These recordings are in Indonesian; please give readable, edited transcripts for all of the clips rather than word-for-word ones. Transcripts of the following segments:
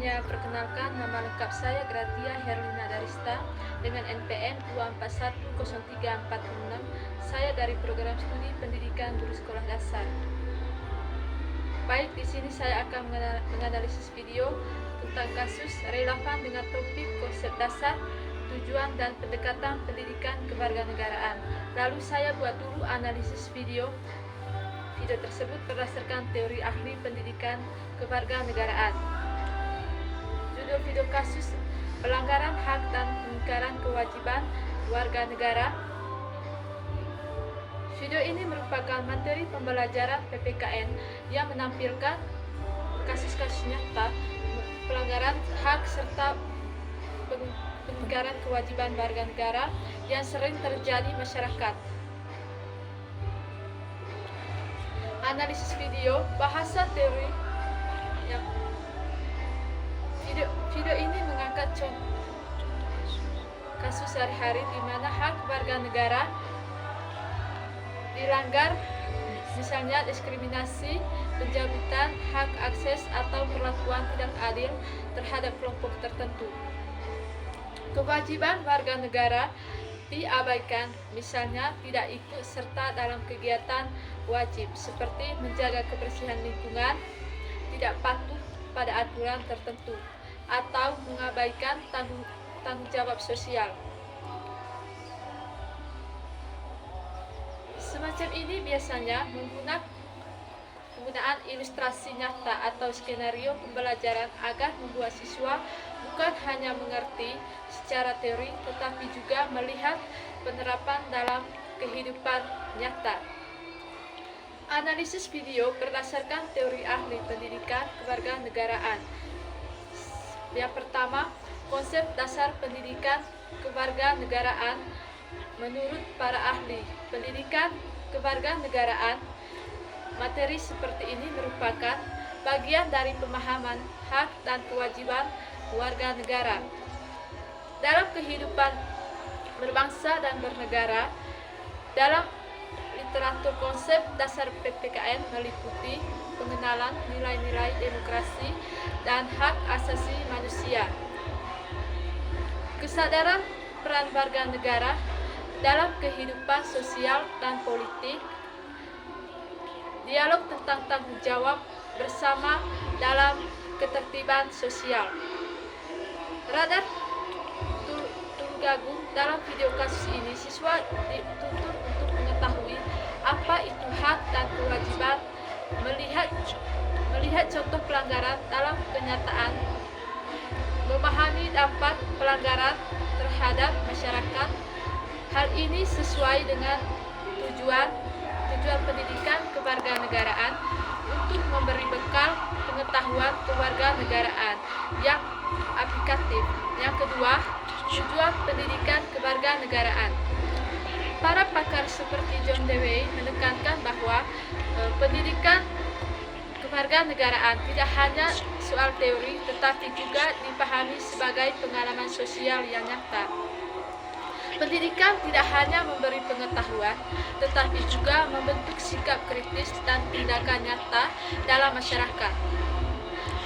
Sebelumnya, perkenalkan nama lengkap saya Gratia Herlina Darista dengan NPM 2410346. Saya dari program studi pendidikan guru sekolah dasar. Baik, di sini saya akan menganalisis video tentang kasus relevan dengan topik konsep dasar, tujuan dan pendekatan pendidikan kewarganegaraan. Lalu saya buat dulu analisis video tersebut berdasarkan teori ahli pendidikan kewarganegaraan. Judul video kasus pelanggaran hak dan pengingkaran kewajiban warga negara. Video ini merupakan materi pembelajaran PPKN yang menampilkan kasus-kasus nyata pelanggaran hak serta pengingkaran kewajiban warga negara yang sering terjadi masyarakat. Analisis video, bahasa teori. Video ini mengangkat contoh kasus sehari-hari di mana hak warga negara dilanggar, misalnya diskriminasi, pencabutan hak akses atau perlakuan tidak adil terhadap kelompok tertentu. Kewajiban warga negara diabaikan, misalnya tidak ikut serta dalam kegiatan wajib seperti menjaga kebersihan lingkungan, tidak patuh pada aturan tertentu, atau mengabaikan tanggung jawab sosial. Semacam ini biasanya penggunaan ilustrasi nyata atau skenario pembelajaran agar membuat siswa bukan hanya mengerti secara teori tetapi juga melihat penerapan dalam kehidupan nyata. Analisis video berdasarkan teori ahli pendidikan kewarganegaraan. Yang pertama, konsep dasar pendidikan kewarganegaraan. Menurut para ahli pendidikan kewarganegaraan, materi seperti ini merupakan bagian dari pemahaman hak dan kewajiban warga negara dalam kehidupan berbangsa dan bernegara. Dalam literatur konsep dasar PPKN meliputi pengenalan nilai-nilai demokrasi dan hak asasi manusia, kesadaran peran warga negara dalam kehidupan sosial dan politik, dialog tentang tanggung jawab bersama dalam ketertiban sosial. Radar Tulungagung, dalam video kasus ini siswa dituntut untuk mengetahui apa itu hak dan kewajiban, melihat contoh pelanggaran dalam kenyataan, memahami dampak pelanggaran terhadap masyarakat. Hal ini sesuai dengan tujuan pendidikan kewarganegaraan untuk memberi bekal pengetahuan kewarganegaraan yang aplikatif. Yang kedua, tujuan pendidikan kewarganegaraan. Para pakar seperti John Dewey menekankan bahwa pendidikan kewarganegaraan tidak hanya soal teori tetapi juga dipahami sebagai pengalaman sosial yang nyata. Pendidikan tidak hanya memberi pengetahuan, tetapi juga membentuk sikap kritis dan tindakan nyata dalam masyarakat.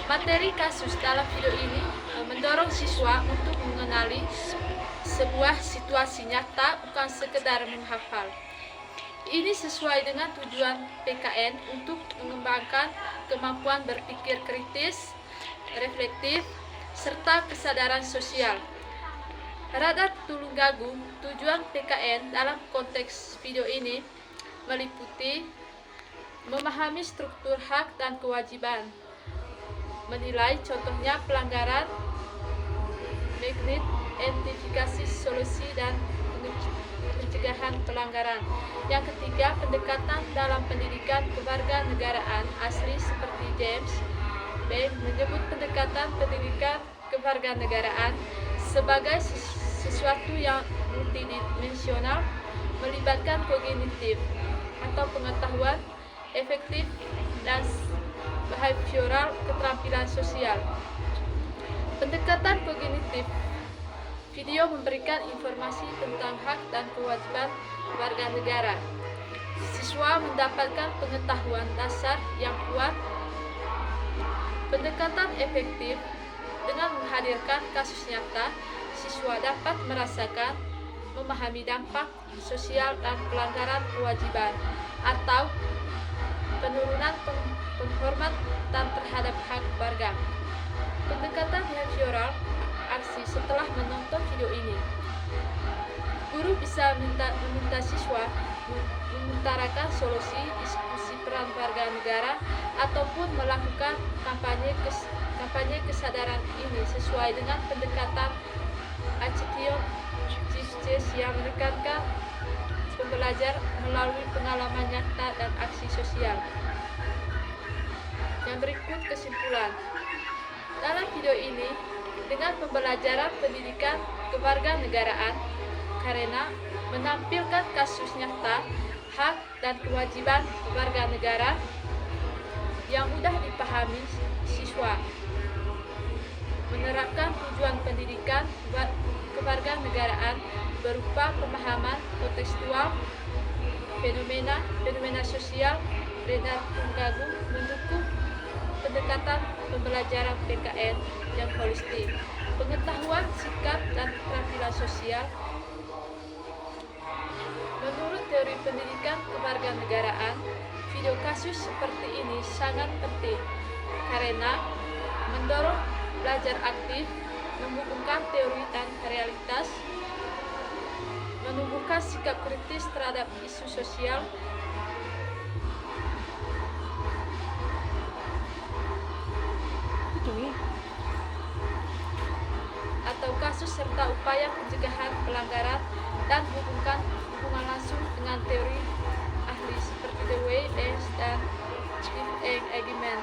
Materi kasus dalam video ini mendorong siswa untuk mengenali sebuah situasi nyata, bukan sekedar menghafal. Ini sesuai dengan tujuan PKN untuk mengembangkan kemampuan berpikir kritis, reflektif, serta kesadaran sosial. Radar Tulungagung, tujuan PKN dalam konteks video ini meliputi memahami struktur hak dan kewajiban, menilai contohnya pelanggaran, identifikasi solusi dan pencegahan pelanggaran. Yang ketiga, pendekatan dalam pendidikan kewarganegaraan asli seperti James B. menyebut pendekatan pendidikan kewarganegaraan sebagai sesuatu yang multidimensional, melibatkan kognitif atau pengetahuan, efektif, dan behavioral keterampilan sosial. Pendekatan kognitif. Video memberikan informasi tentang hak dan kewajiban warga negara. Siswa mendapatkan pengetahuan dasar yang kuat. Pendekatan efektif. Dengan menghadirkan kasus nyata, siswa dapat merasakan, memahami dampak sosial dan pelanggaran kewajiban atau penurunan penghormatan terhadap hak warga. Pendekatan behavioral aksi setelah menonton video ini. Guru bisa meminta siswa mengutarakan solusi, diskusi peran warga negara, ataupun melakukan kampanye kesadaran ini sesuai dengan pendekatan Action Chiefs yang menekankan pembelajar melalui pengalaman nyata dan aksi sosial. Yang berikut kesimpulan. Dalam video ini, dengan pembelajaran pendidikan kewarganegaraan, karena menampilkan kasus nyata, hak dan kewajiban warga negara yang mudah dipahami siswa, menerapkan tujuan pendidikan kewarganegaraan berupa pemahaman kontekstual fenomena sosial dan penggagung, mendukung pendekatan pembelajaran PKN yang holistik, pengetahuan sikap dan keterampilan sosial. Menurut teori pendidikan kewarganegaraan, video kasus seperti ini sangat penting karena mendorong belajar aktif, menghubungkan teori dan realitas, menumbuhkan sikap kritis terhadap isu sosial, atau kasus serta upaya pencegahan pelanggaran, dan hubungan langsung dengan teori ahli seperti The Way, Dance, dan Chief Engagement.